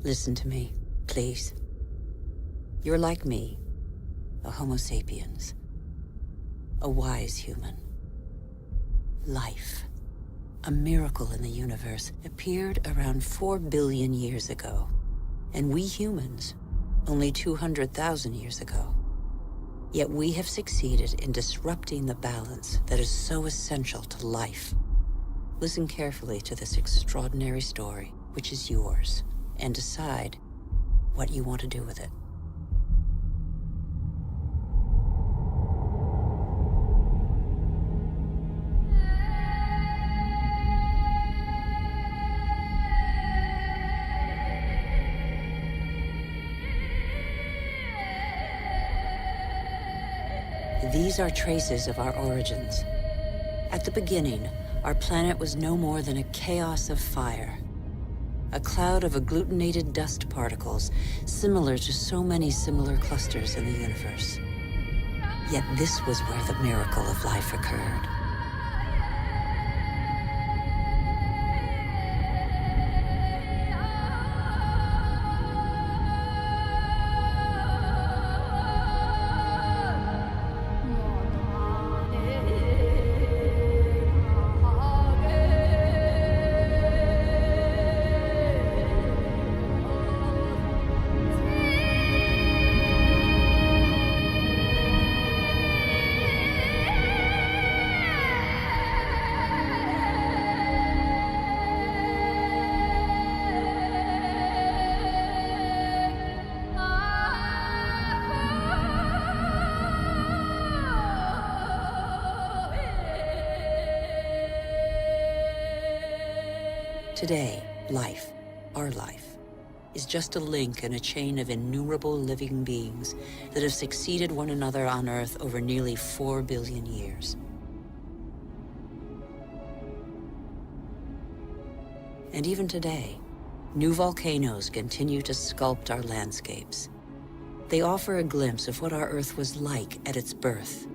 Listen to me, please. You're like me, a Homo sapiens, a wise human. Life, a miracle in the universe, appeared around 4 billion years ago. And we humans, only 200,000 years ago. Yet we have succeeded in disrupting the balance that is so essential to life. Listen carefully to this extraordinary story, which is yours, and decide what you want to do with it. These are traces of our origins. At the beginning, our planet was no more than a chaos of fire. A cloud of agglutinated dust particles, similar to so many similar clusters in the universe. Yet this was where the miracle of life occurred. Today, life, our life, is just a link in a chain of innumerable living beings that have succeeded one another on Earth over nearly 4 billion years. And even today, new volcanoes continue to sculpt our landscapes. They offer a glimpse of what our Earth was like at its birth.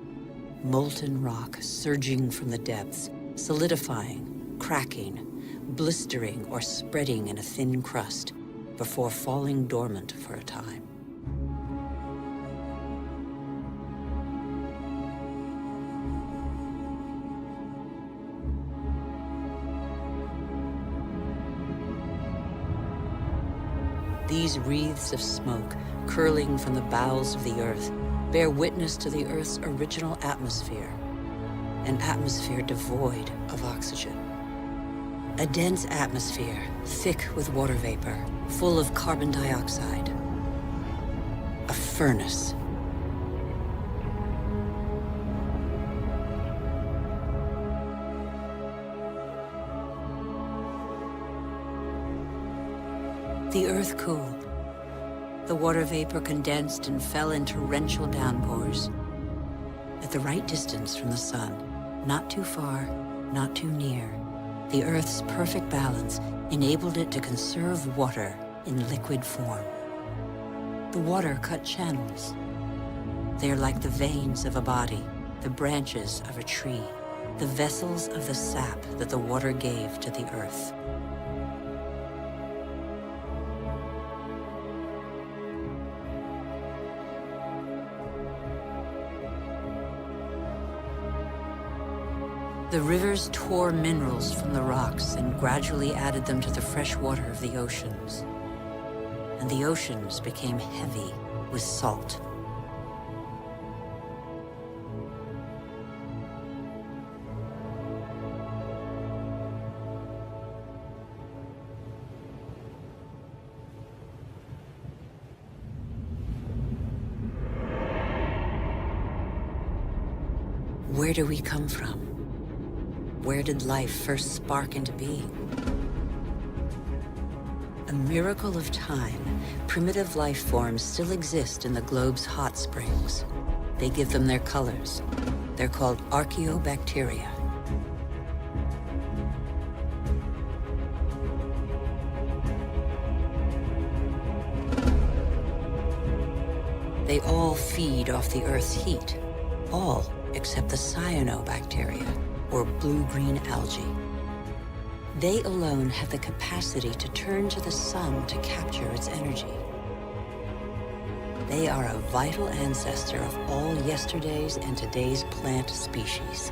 Molten rock surging from the depths, solidifying, cracking, blistering or spreading in a thin crust before falling dormant for a time. These wreaths of smoke, curling from the bowels of the Earth, bear witness to the Earth's original atmosphere, an atmosphere devoid of oxygen. A dense atmosphere, thick with water vapor, full of carbon dioxide. A furnace. The Earth cooled. The water vapor condensed and fell in torrential downpours. At the right distance from the sun, not too far, not too near, the Earth's perfect balance enabled it to conserve water in liquid form. The water cut channels. They are like the veins of a body, the branches of a tree, the vessels of the sap that the water gave to the Earth. The rivers tore minerals from the rocks and gradually added them to the fresh water of the oceans. And the oceans became heavy with salt. Where do we come from? Where did life first spark into being? A miracle of time, primitive life forms still exist in the globe's hot springs. They give them their colors. They're called archaeobacteria. They all feed off the Earth's heat. All except the cyanobacteria, or blue-green algae. They alone have the capacity to turn to the sun to capture its energy. They are a vital ancestor of all yesterday's and today's plant species.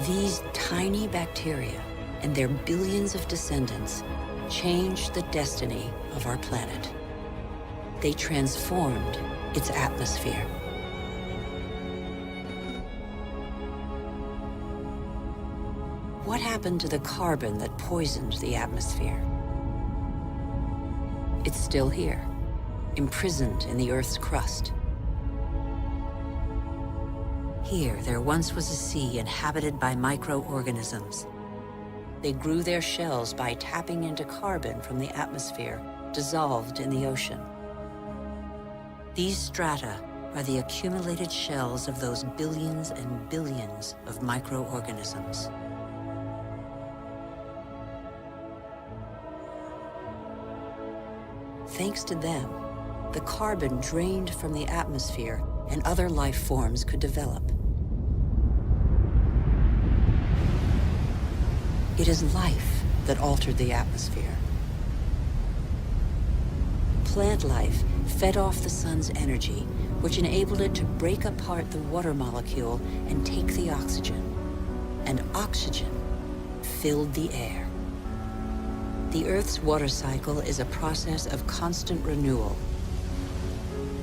These tiny bacteria and their billions of descendants changed the destiny of our planet. They transformed its atmosphere. What happened to the carbon that poisoned the atmosphere? It's still here, imprisoned in the Earth's crust. Here, there once was a sea inhabited by microorganisms. They grew their shells by tapping into carbon from the atmosphere, dissolved in the ocean. These strata are the accumulated shells of those billions and billions of microorganisms. Thanks to them, the carbon drained from the atmosphere and other life forms could develop. It is life that altered the atmosphere. Plant life fed off the sun's energy, which enabled it to break apart the water molecule and take the oxygen. And oxygen filled the air. The Earth's water cycle is a process of constant renewal.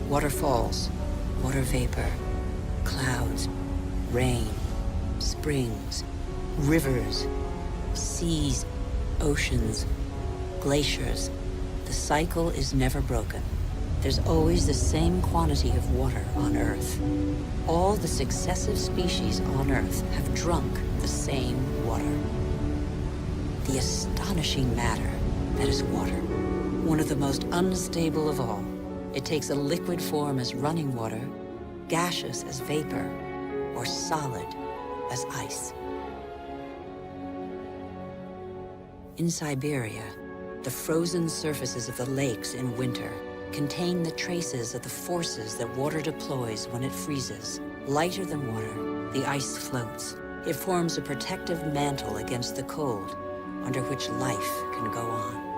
Waterfalls, water vapor, clouds, rain, springs, rivers, seas, oceans, glaciers. The cycle is never broken. There's always the same quantity of water on Earth. All the successive species on Earth have drunk the same water. The astonishing matter that is water, one of the most unstable of all. It takes a liquid form as running water, gaseous as vapor, or solid as ice. In Siberia, the frozen surfaces of the lakes in winter contain the traces of the forces that water deploys when it freezes. Lighter than water, the ice floats. It forms a protective mantle against the cold, under which life can go on.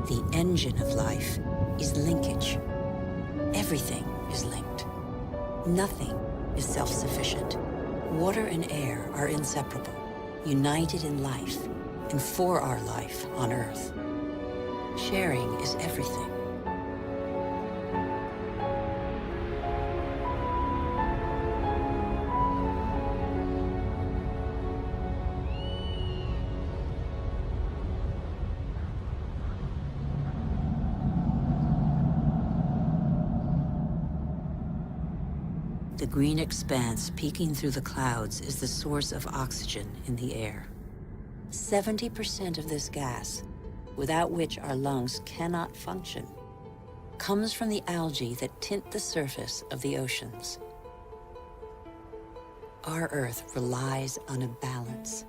The engine of life is linkage. Everything is linked. Nothing is self-sufficient. Water and air are inseparable, united in life and for our life on Earth. Sharing is everything. The green expanse peeking through the clouds is the source of oxygen in the air. 70% of this gas, without which our lungs cannot function, comes from the algae that tint the surface of the oceans. Our Earth relies on a balance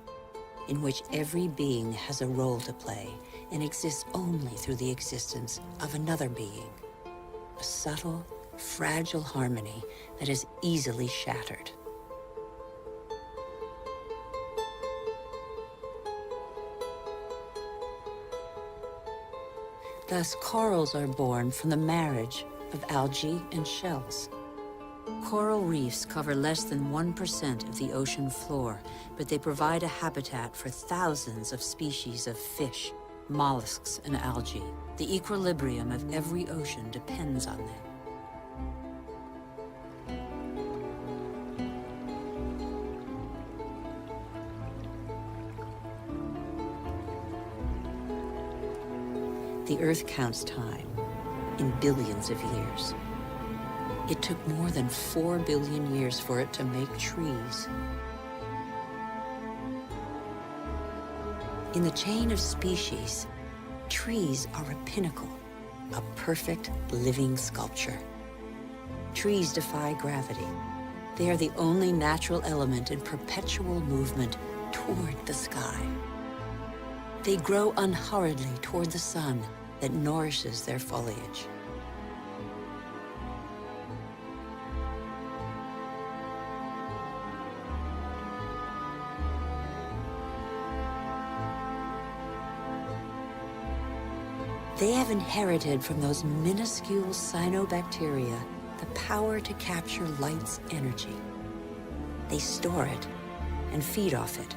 in which every being has a role to play and exists only through the existence of another being. A subtle, fragile harmony that is easily shattered. Thus, corals are born from the marriage of algae and shells. Coral reefs cover less than 1% of the ocean floor, but they provide a habitat for thousands of species of fish, mollusks, and algae. The equilibrium of every ocean depends on them. The Earth counts time in billions of years. It took more than 4 billion years for it to make trees. In the chain of species, trees are a pinnacle, a perfect living sculpture. Trees defy gravity. They are the only natural element in perpetual movement toward the sky. They grow unhurriedly toward the sun that nourishes their foliage. They have inherited from those minuscule cyanobacteria the power to capture light's energy. They store it and feed off it,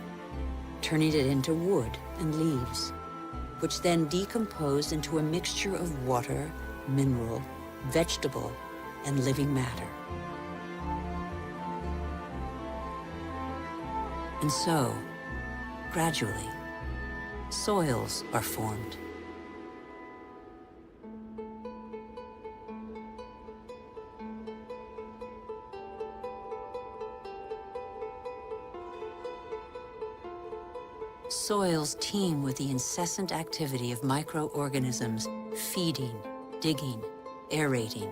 turning it into wood and leaves, which then decompose into a mixture of water, mineral, vegetable, and living matter. And so, gradually, soils are formed. Soils teem with the incessant activity of microorganisms feeding, digging, aerating,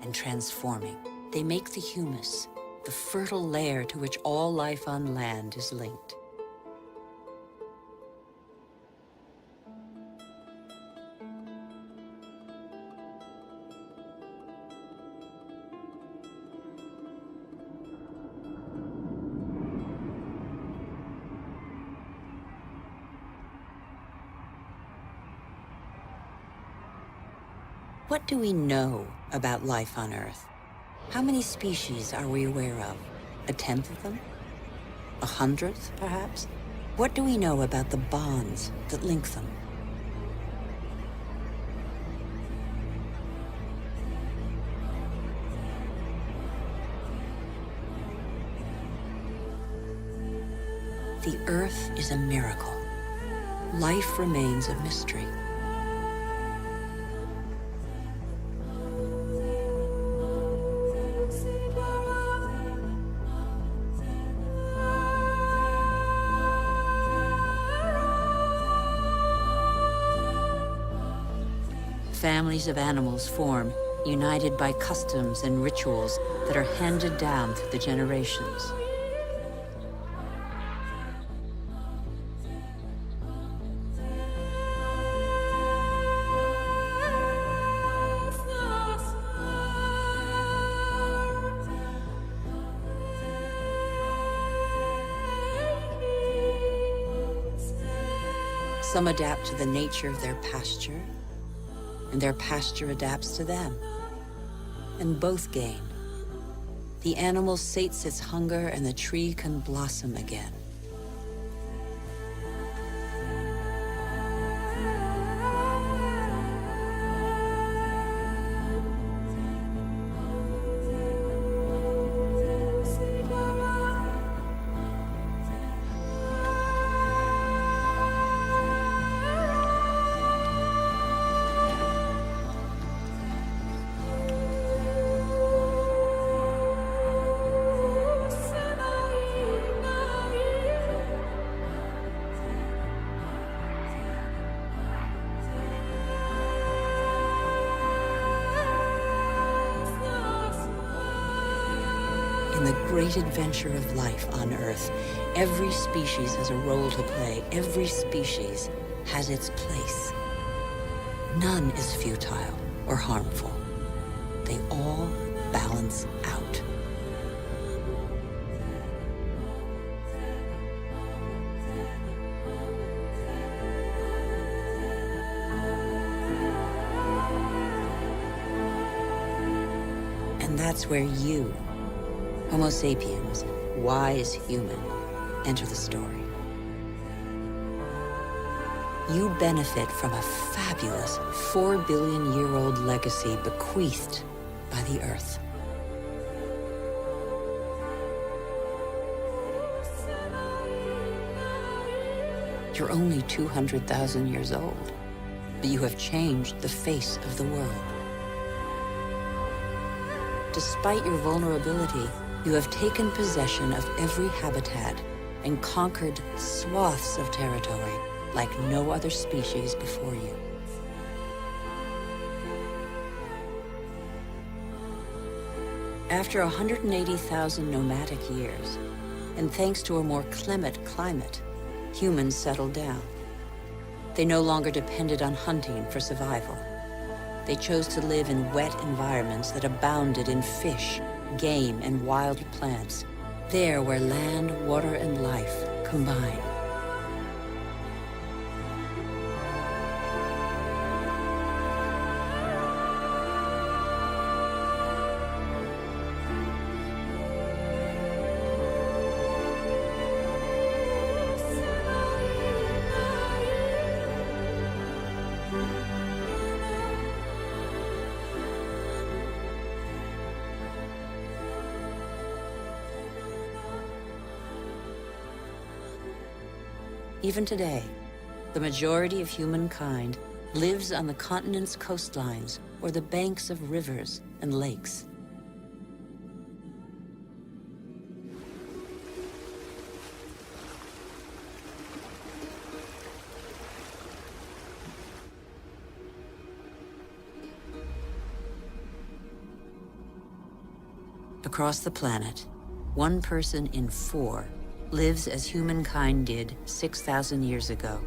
and transforming. They make the humus, the fertile layer to which all life on land is linked. What do we know about life on Earth? How many species are we aware of? 1/10 of them? 100th, perhaps? What do we know about the bonds that link them? The Earth is a miracle. Life remains a mystery. Families of animals form, united by customs and rituals that are handed down through the generations. Some adapt to the nature of their pasture, and their pasture adapts to them. And both gain. The animal sates its hunger, and the tree can blossom again. In the great adventure of life on Earth, every species has a role to play. Every species has its place. None is futile or harmful. They all balance out. And that's where you, Homo sapiens, wise human, enter the story. You benefit from a fabulous 4 billion-year-old legacy bequeathed by the Earth. You're only 200,000 years old, but you have changed the face of the world. despite your vulnerability, you have taken possession of every habitat and conquered swaths of territory like no other species before you. After 180,000 nomadic years, and thanks to a more clement climate, humans settled down. They no longer depended on hunting for survival. They chose to live in wet environments that abounded in fish, game, and wild plants, there where land, water, and life combine. Even today, the majority of humankind lives on the continent's coastlines or the banks of rivers and lakes. Across the planet, 1 person in 4 lives as humankind did 6,000 years ago.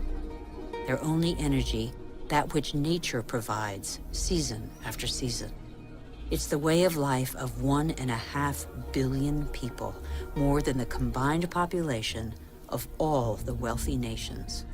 Their only energy, that which nature provides, season after season. It's the way of life of 1.5 billion people, more than the combined population of all the wealthy nations.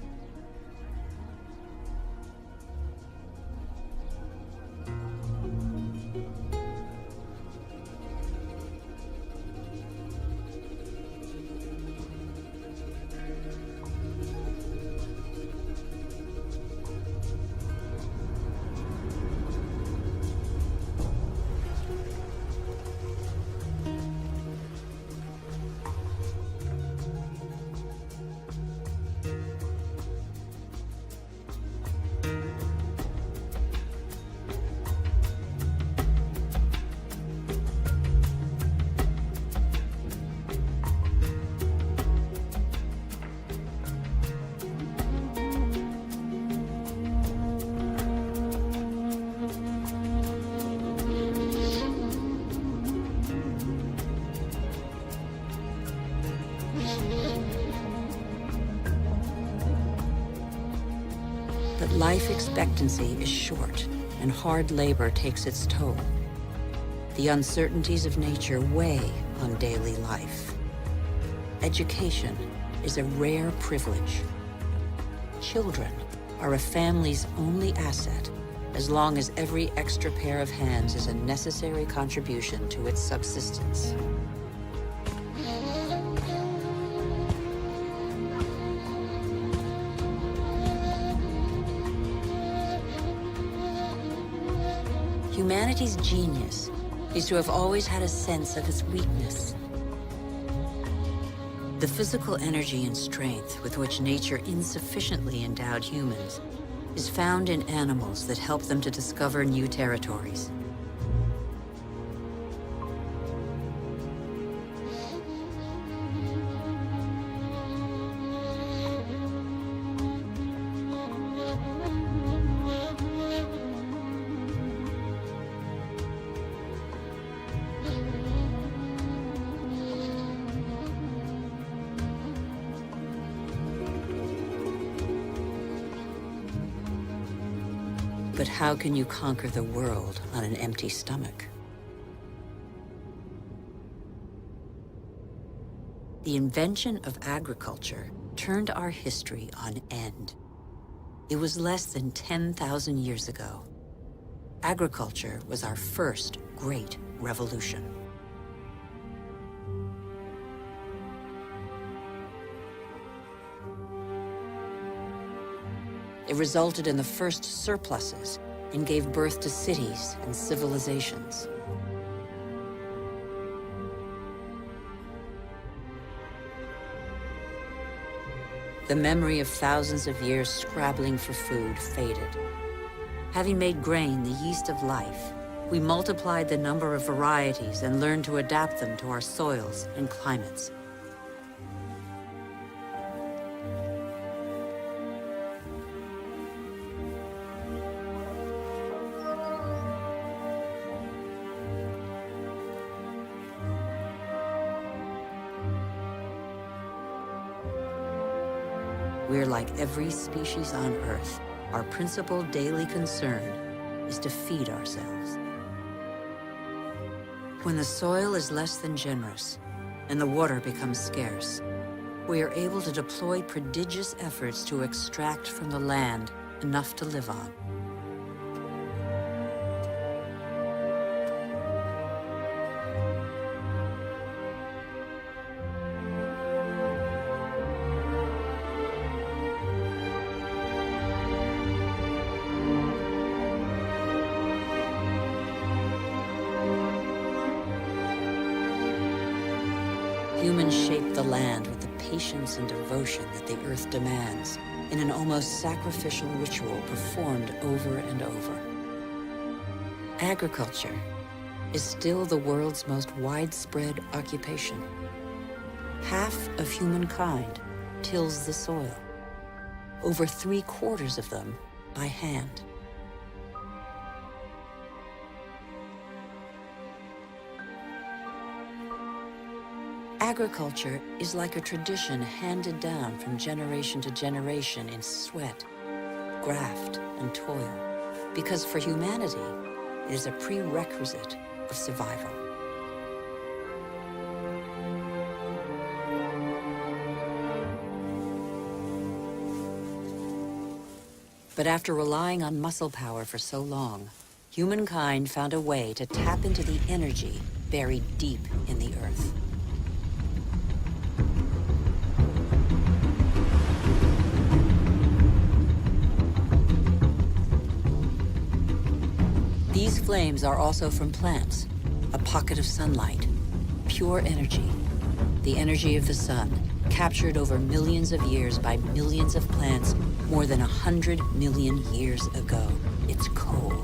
But life expectancy is short, and hard labor takes its toll. The uncertainties of nature weigh on daily life. Education is a rare privilege. Children are a family's only asset, as long as every extra pair of hands is a necessary contribution to its subsistence. Humanity's genius is to have always had a sense of its weakness. The physical energy and strength with which nature insufficiently endowed humans is found in animals that help them to discover new territories. But how can you conquer the world on an empty stomach? The invention of agriculture turned our history on end. It was less than 10,000 years ago. Agriculture was our first great revolution. It resulted in the first surpluses and gave birth to cities and civilizations. The memory of thousands of years scrabbling for food faded. Having made grain the yeast of life, We multiplied the number of varieties and learned to adapt them to our soils and climates. We're like every species on Earth. Our principal daily concern is to feed ourselves. When the soil is less than generous and the water becomes scarce, we are able to deploy prodigious efforts to extract from the land enough to live on. Humans shape the land with the patience and devotion that the earth demands in an almost sacrificial ritual performed over and over. Agriculture is still the world's most widespread occupation. Half of humankind tills the soil, over 3/4 of them by hand. Agriculture is like a tradition handed down from generation to generation in sweat, graft, and toil, because for humanity, it is a prerequisite of survival. But after relying on muscle power for so long, humankind found a way to tap into the energy buried deep in the earth. These flames are also from plants, a pocket of sunlight, pure energy, the energy of the sun, captured over millions of years by millions of plants more than 100 million years ago. It's coal,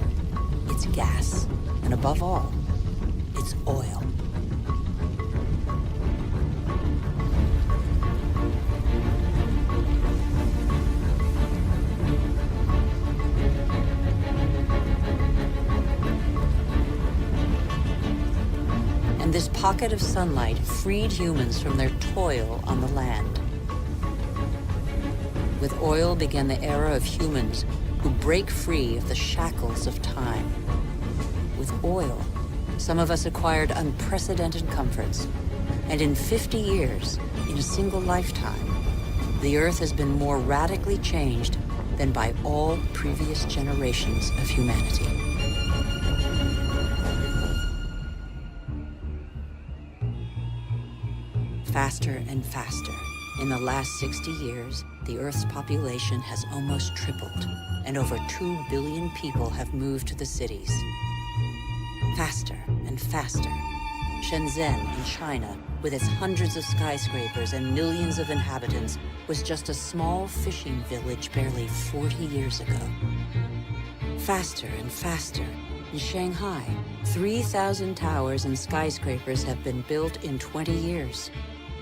it's gas, and above all, it's oil. And this pocket of sunlight freed humans from their toil on the land. With oil began the era of humans who break free of the shackles of time. With oil, some of us acquired unprecedented comforts. And in 50 years, in a single lifetime, the Earth has been more radically changed than by all previous generations of humanity. Faster and faster. In the last 60 years, the Earth's population has almost tripled, and over 2 billion people have moved to the cities. Faster and faster. Shenzhen in China, with its hundreds of skyscrapers and millions of inhabitants, was just a small fishing village barely 40 years ago. Faster and faster. In Shanghai, 3,000 towers and skyscrapers have been built in 20 years.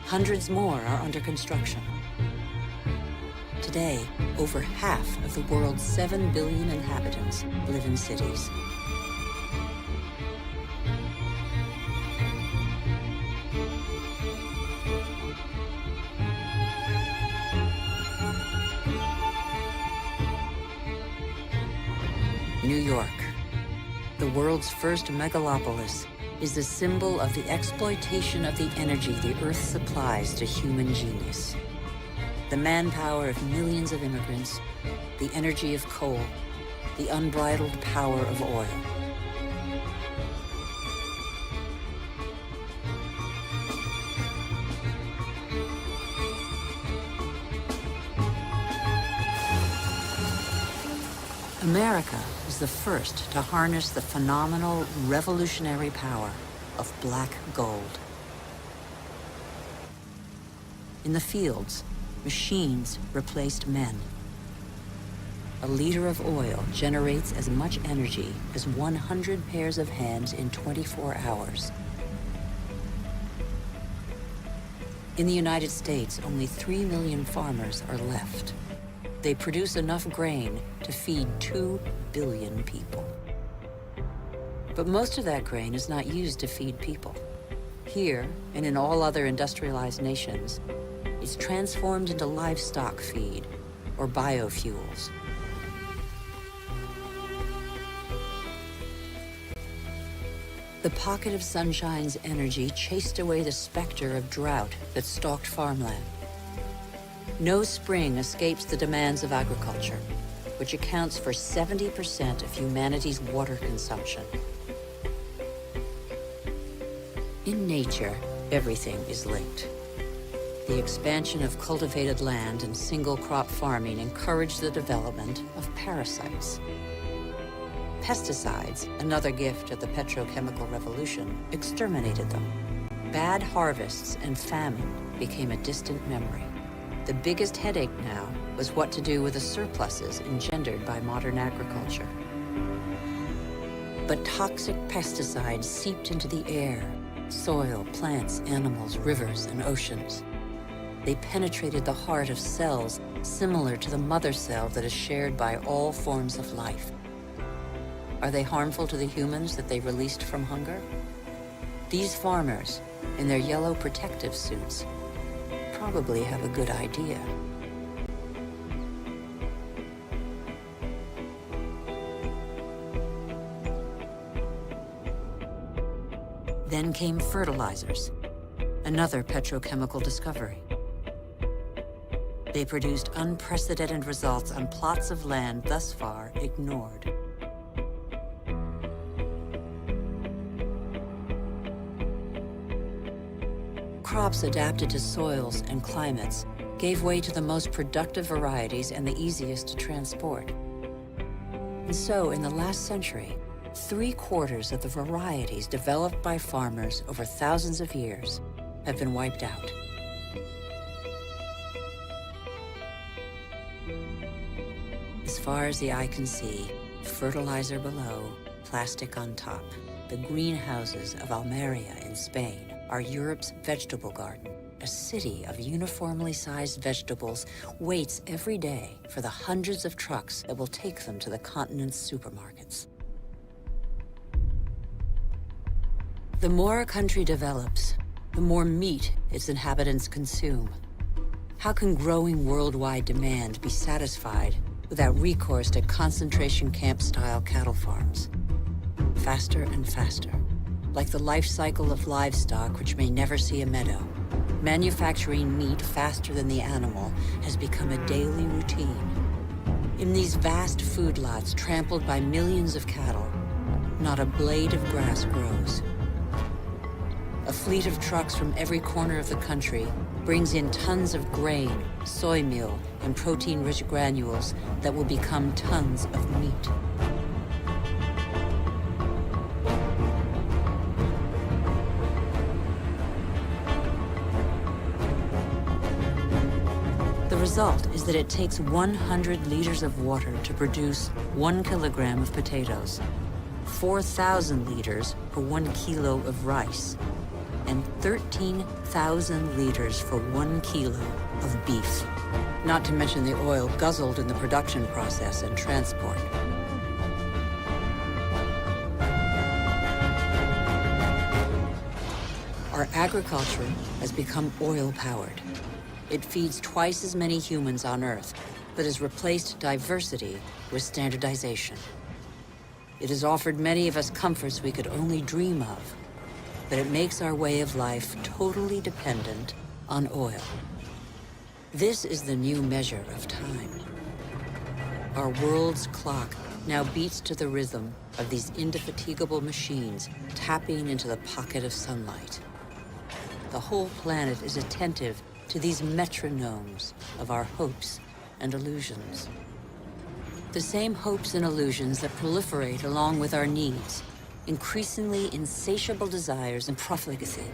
Hundreds more are under construction. Today, over half of the world's 7 billion inhabitants live in cities. New York, the world's first megalopolis, is the symbol of the exploitation of the energy the Earth supplies to human genius. The manpower of millions of immigrants, the energy of coal, the unbridled power of oil. America was the first to harness the phenomenal, revolutionary power of black gold. In the fields, machines replaced men. a liter of oil generates as much energy as 100 pairs of hands in 24 hours. In the United States, only 3 million farmers are left. They produce enough grain to feed 2 billion people. But most of that grain is not used to feed people. Here, and in all other industrialized nations, it's transformed into livestock feed, or biofuels. The pocket of sunshine's energy chased away the specter of drought that stalked farmland. No spring escapes the demands of agriculture, which accounts for 70% of humanity's water consumption. In nature, everything is linked. The expansion of cultivated land and single-crop farming encouraged the development of parasites. Pesticides, another gift of the petrochemical revolution, exterminated them. Bad harvests and famine became a distant memory. The biggest headache now was what to do with the surpluses engendered by modern agriculture. But toxic pesticides seeped into the air, soil, plants, animals, rivers, and oceans. They penetrated the heart of cells similar to the mother cell that is shared by all forms of life. Are they harmful to the humans that they released from hunger? These farmers, in their yellow protective suits, probably have a good idea. Then came fertilizers, another petrochemical discovery. They produced unprecedented results on plots of land thus far ignored. Crops adapted to soils and climates gave way to the most productive varieties and the easiest to transport. And so, in the last century, 3/4 of the varieties developed by farmers over thousands of years have been wiped out. As far as the eye can see, fertilizer below, plastic on top. The greenhouses of Almeria in Spain are Europe's vegetable garden. A city of uniformly sized vegetables waits every day for the hundreds of trucks that will take them to the continent's supermarkets. The more a country develops, the more meat its inhabitants consume. How can growing worldwide demand be satisfied without recourse to concentration camp-style cattle farms? Faster and faster, like the life cycle of livestock which may never see a meadow. Manufacturing meat faster than the animal has become a daily routine. In these vast food lots trampled by millions of cattle, not a blade of grass grows. A fleet of trucks from every corner of the country brings in tons of grain, soy meal, and protein-rich granules that will become tons of meat. The result is that it takes 100 liters of water to produce 1 kilogram of potatoes, 4,000 liters for 1 kilo of rice, and 13,000 liters for 1 kilo of beef, not to mention the oil guzzled in the production process and transport. Our agriculture has become oil-powered. It feeds twice as many humans on Earth, but has replaced diversity with standardization. It has offered many of us comforts we could only dream of, but it makes our way of life totally dependent on oil. This is the new measure of time. Our world's clock now beats to the rhythm of these indefatigable machines tapping into the pocket of sunlight. The whole planet is attentive to these metronomes of our hopes and illusions. The same hopes and illusions that proliferate along with our needs, increasingly insatiable desires and profligacy.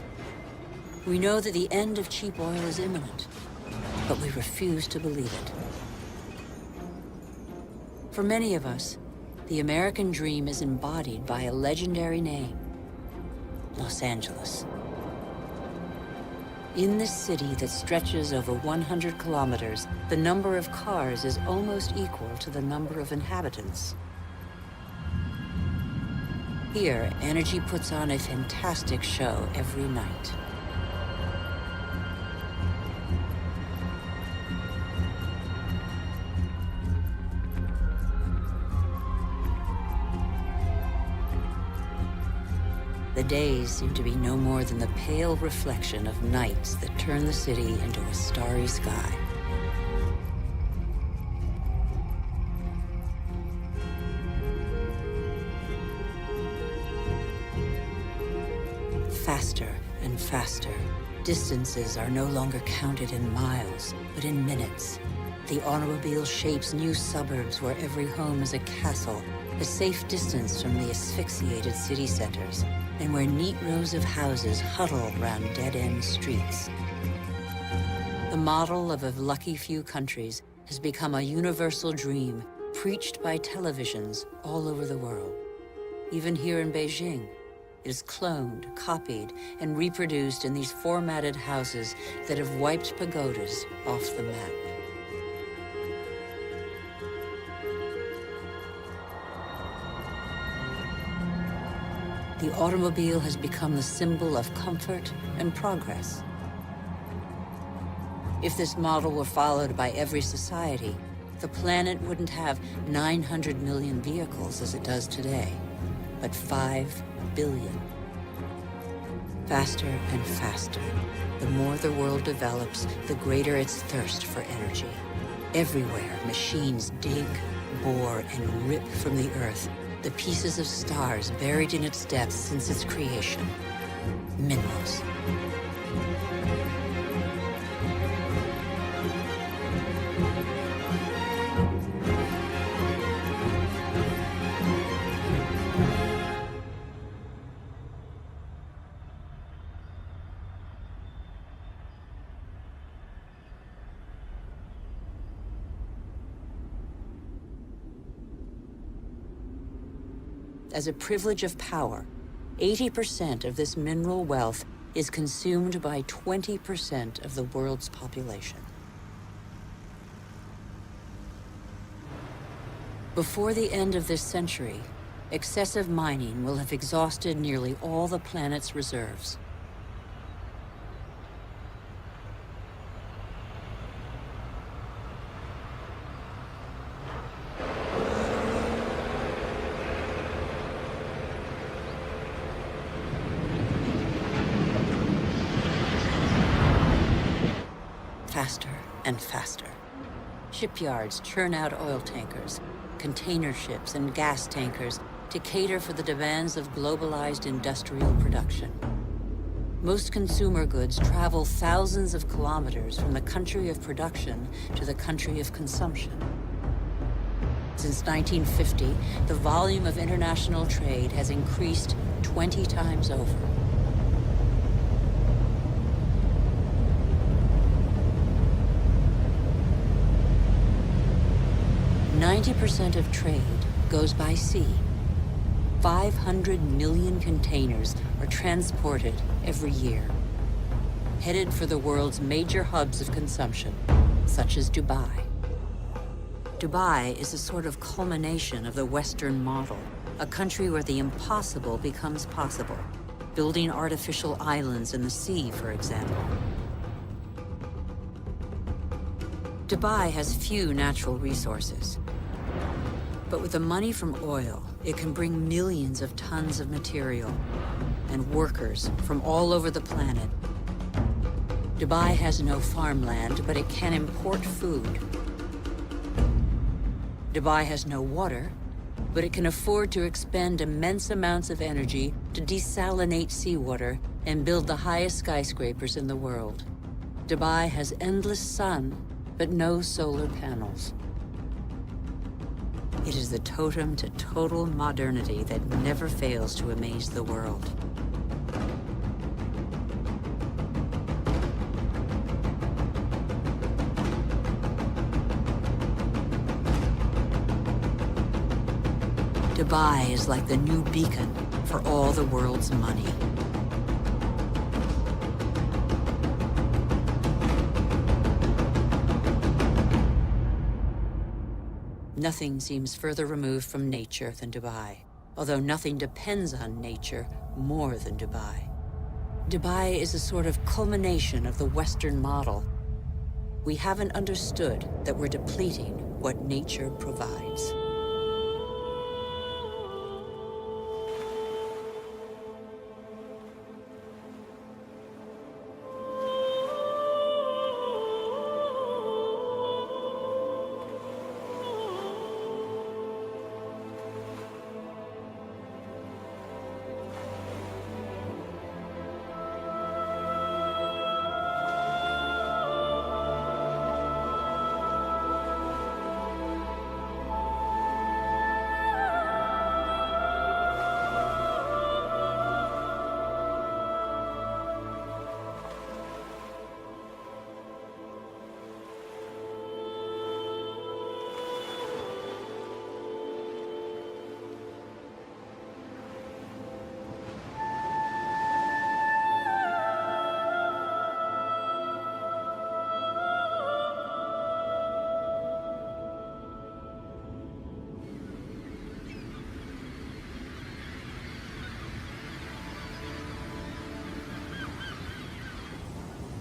We know that the end of cheap oil is imminent, but we refuse to believe it. For many of us, the American dream is embodied by a legendary name, Los Angeles. In this city that stretches over 100 kilometers, the number of cars is almost equal to the number of inhabitants. Here, energy puts on a fantastic show every night. The days seem to be no more than the pale reflection of nights that turn the city into a starry sky. Faster and faster. Distances are no longer counted in miles, but in minutes. The automobile shapes new suburbs where every home is a castle, a safe distance from the asphyxiated city centers, and where neat rows of houses huddle around dead-end streets. The model of a lucky few countries has become a universal dream preached by televisions all over the world. Even here in Beijing, it is cloned, copied, and reproduced in these formatted houses that have wiped pagodas off the map. The automobile has become the symbol of comfort and progress. If this model were followed by every society, the planet wouldn't have 900 million vehicles as it does today, but 5 billion. Faster and faster. The more the world develops, the greater its thirst for energy. Everywhere, machines dig, bore, and rip from the earth the pieces of stars buried in its depths since its creation. Minerals. As a privilege of power, 80% of this mineral wealth is consumed by 20% of the world's population. Before the end of this century, excessive mining will have exhausted nearly all the planet's reserves. Faster and faster. Shipyards churn out oil tankers, container ships, and gas tankers to cater for the demands of globalized industrial production. Most consumer goods travel thousands of kilometers from the country of production to the country of consumption. Since 1950, the volume of international trade has increased 20 times over. 90% of trade goes by sea. 500 million containers are transported every year, headed for the world's major hubs of consumption, such as Dubai. Dubai is a sort of culmination of the Western model, a country where the impossible becomes possible, building artificial islands in the sea, for example. Dubai has few natural resources. But with the money from oil, it can bring millions of tons of material and workers from all over the planet. Dubai has no farmland, but it can import food. Dubai has no water, but it can afford to expend immense amounts of energy to desalinate seawater and build the highest skyscrapers in the world. Dubai has endless sun, but no solar panels. It is the totem to total modernity that never fails to amaze the world. Dubai is like the new beacon for all the world's money. Nothing seems further removed from nature than Dubai, although nothing depends on nature more than Dubai. Dubai is a sort of culmination of the Western model. We haven't understood that we're depleting what nature provides.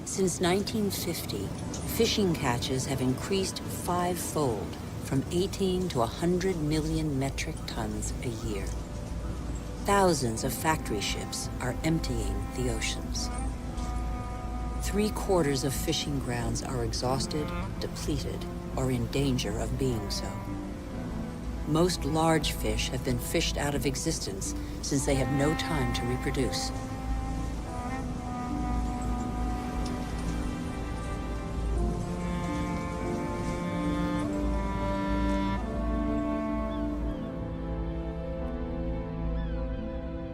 Since 1950, fishing catches have increased five-fold, from 18 to 100 million metric tons a year. Thousands of factory ships are emptying the oceans. 3/4 of fishing grounds are exhausted, depleted, or in danger of being so. Most large fish have been fished out of existence since they have no time to reproduce.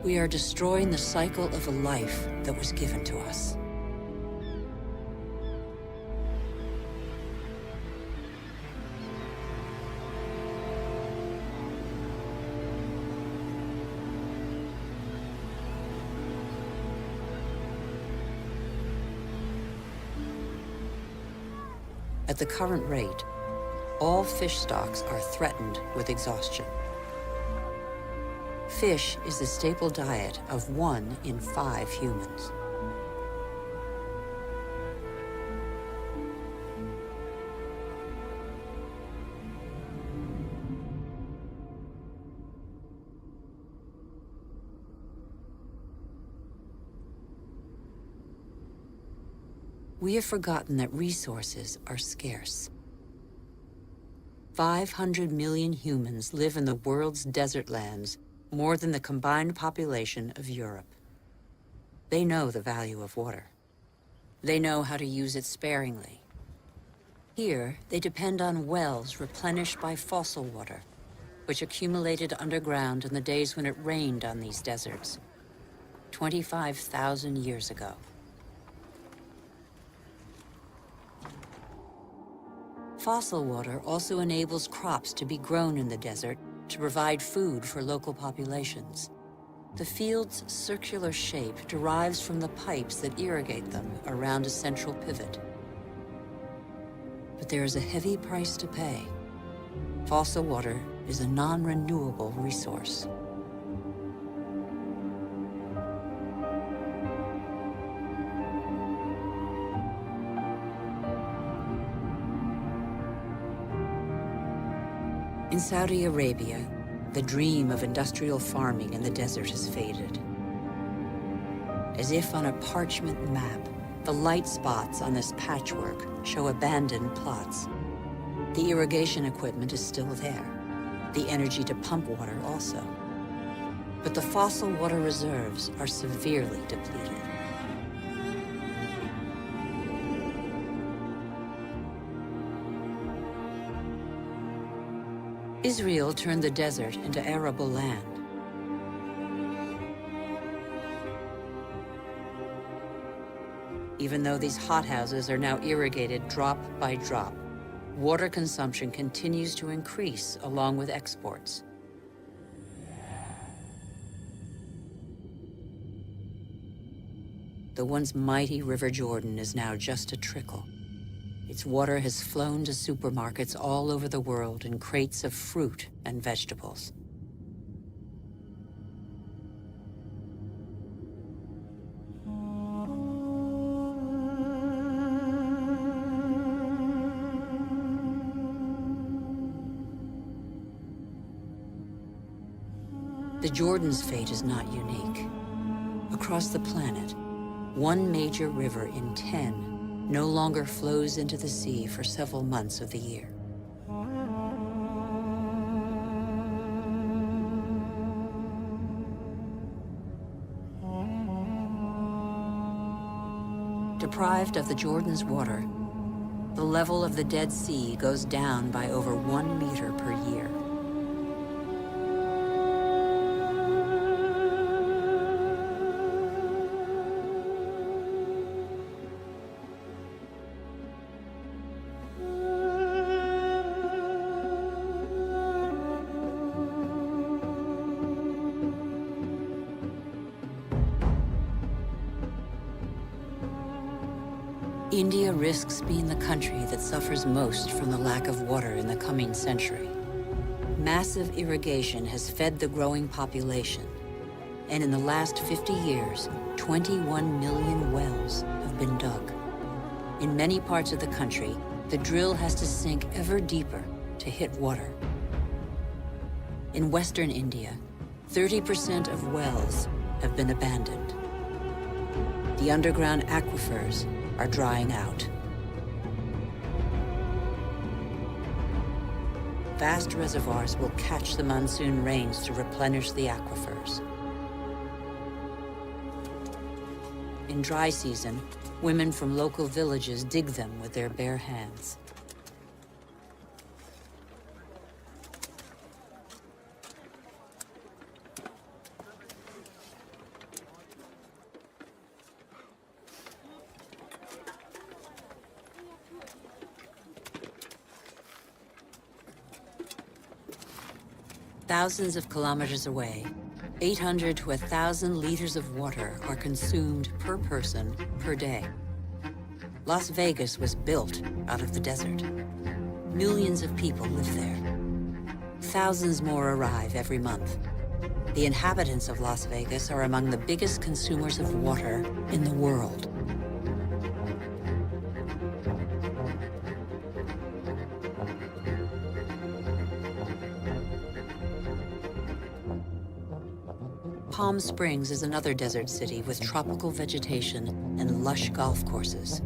We are destroying the cycle of a life that was given to us. At the current rate, all fish stocks are threatened with exhaustion. Fish is the staple diet of 1 in 5 humans. We have forgotten that resources are scarce. 500 million humans live in the world's desert lands, more than the combined population of Europe. They know the value of water. They know how to use it sparingly. Here, they depend on wells replenished by fossil water, which accumulated underground in the days when it rained on these deserts, 25,000 years ago. Fossil water also enables crops to be grown in the desert to provide food for local populations. The field's circular shape derives from the pipes that irrigate them around a central pivot. But there is a heavy price to pay. Fossil water is a non-renewable resource. In Saudi Arabia, the dream of industrial farming in the desert has faded. As if on a parchment map, the light spots on this patchwork show abandoned plots. The irrigation equipment is still there, the energy to pump water also. But the fossil water reserves are severely depleted. Israel turned the desert into arable land. Even though these hothouses are now irrigated drop by drop, water consumption continues to increase along with exports. the once mighty River Jordan is now just a trickle. Its water has flown to supermarkets all over the world in crates of fruit and vegetables. The Jordan's fate is not unique. Across the planet, one major river in 10 no longer flows into the sea for several months of the year. Deprived of the Jordan's water, the level of the Dead Sea goes down by over 1 meter per year. India risks being the country that suffers most from the lack of water in the coming century. Massive irrigation has fed the growing population, and in the last 50 years, 21 million wells have been dug. In many parts of the country, the drill has to sink ever deeper to hit water. In western India, 30% of wells have been abandoned. The underground aquifers are drying out. Vast reservoirs will catch the monsoon rains to replenish the aquifers. In dry season, women from local villages dig them with their bare hands. Thousands of kilometers away, 800 to 1,000 liters of water are consumed per person per day. Las Vegas was built out of the desert. Millions of people live there. Thousands more arrive every month. The inhabitants of Las Vegas are among the biggest consumers of water in the world. Palm Springs is another desert city with tropical vegetation and lush golf courses.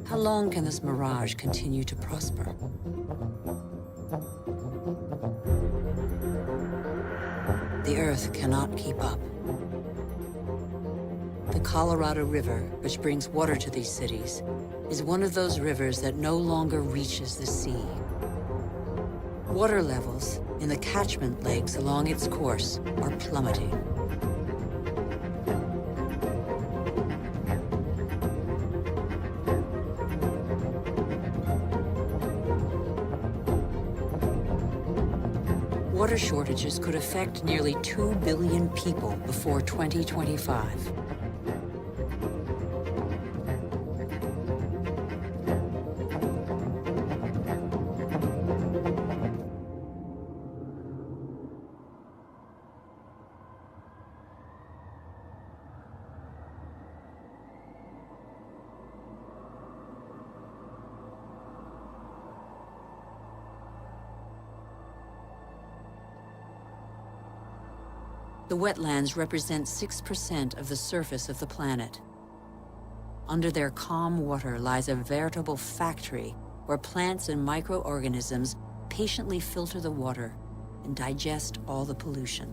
How long can this mirage continue to prosper? The Earth cannot keep up. The Colorado River, which brings water to these cities, is one of those rivers that no longer reaches the sea. Water levels in the catchment lakes along its course are plummeting. Water shortages could affect nearly 2 billion people before 2025. The wetlands represent 6% of the surface of the planet. Under their calm water lies a veritable factory where plants and microorganisms patiently filter the water and digest all the pollution.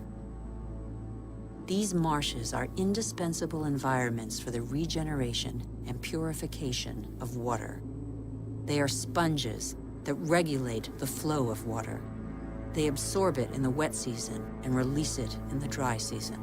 These marshes are indispensable environments for the regeneration and purification of water. They are sponges that regulate the flow of water. They absorb it in the wet season and release it in the dry season.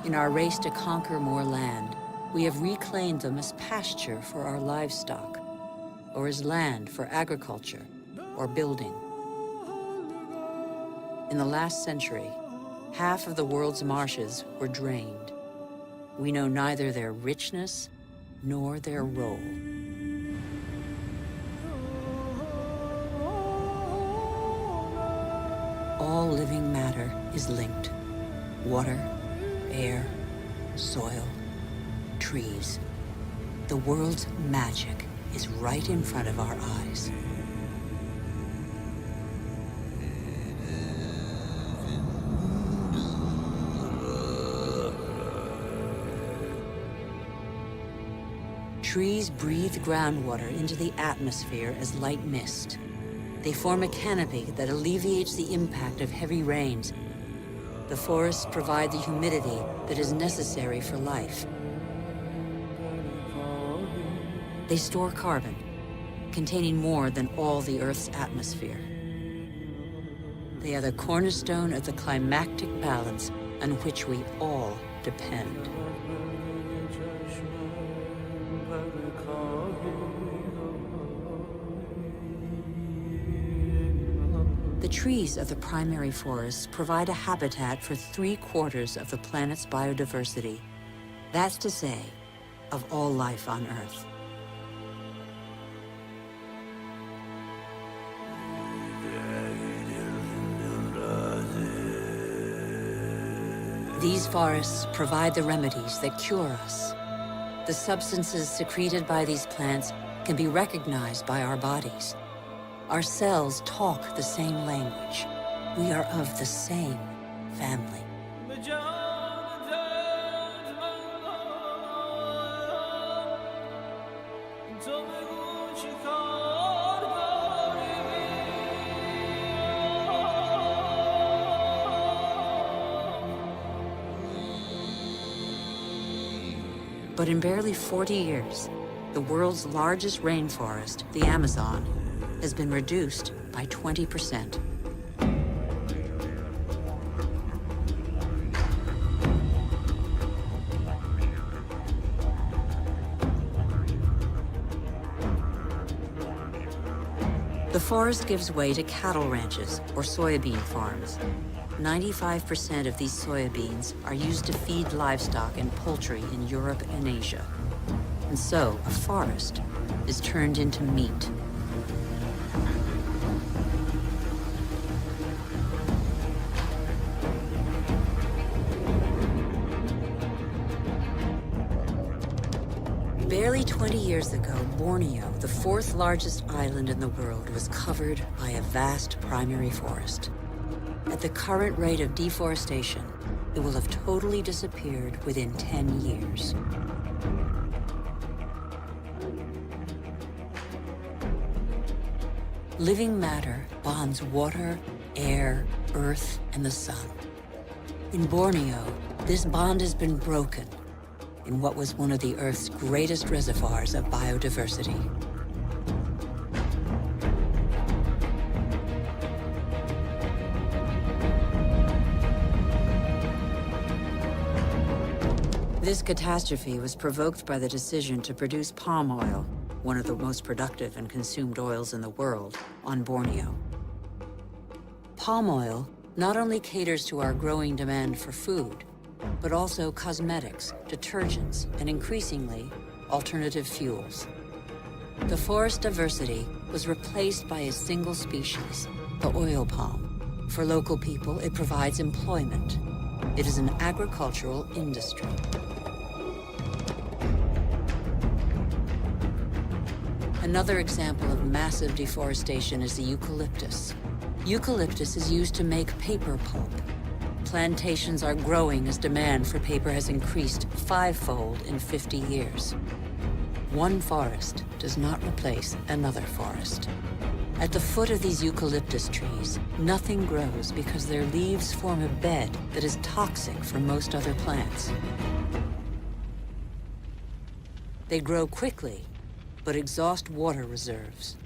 In our race to conquer more land, we have reclaimed them as pasture for our livestock, or as land for agriculture or building. In the last century, half of the world's marshes were drained. We know neither their richness nor their role. All living matter is linked. Water, air, soil, trees. The world's magic is right in front of our eyes. Trees breathe groundwater into the atmosphere as light mist. They form a canopy that alleviates the impact of heavy rains. The forests provide the humidity that is necessary for life. They store carbon, containing more than all the Earth's atmosphere. They are the cornerstone of the climactic balance on which we all depend. The trees of the primary forests provide a habitat for 3/4 of the planet's biodiversity. That's to say, of all life on Earth. These forests provide the remedies that cure us. The substances secreted by these plants can be recognized by our bodies. Our cells talk the same language. We are of the same family. But in barely 40 years, the world's largest rainforest, the Amazon, has been reduced by 20%. The forest gives way to cattle ranches or soybean farms. 95% of these soybeans are used to feed livestock and poultry in Europe and Asia. And so, a forest is turned into meat. Barely 20 years ago, Borneo, the 4th largest island in the world, was covered by a vast primary forest. At the current rate of deforestation, it will have totally disappeared within 10 years. Living matter bonds water, air, earth, and the sun. In Borneo, this bond has been broken in what was one of the Earth's greatest reservoirs of biodiversity. This catastrophe was provoked by the decision to produce palm oil, one of the most productive and consumed oils in the world, on Borneo. Palm oil not only caters to our growing demand for food, but also cosmetics, detergents, and increasingly, alternative fuels. The forest diversity was replaced by a single species, the oil palm. For local people, it provides employment. It is an agricultural industry. Another example of massive deforestation is the eucalyptus. Eucalyptus is used to make paper pulp. Plantations are growing as demand for paper has increased 5-fold in 50 years. One forest does not replace another forest. At the foot of these eucalyptus trees, nothing grows because their leaves form a bed that is toxic for most other plants. They grow quickly, but exhaust water reserves.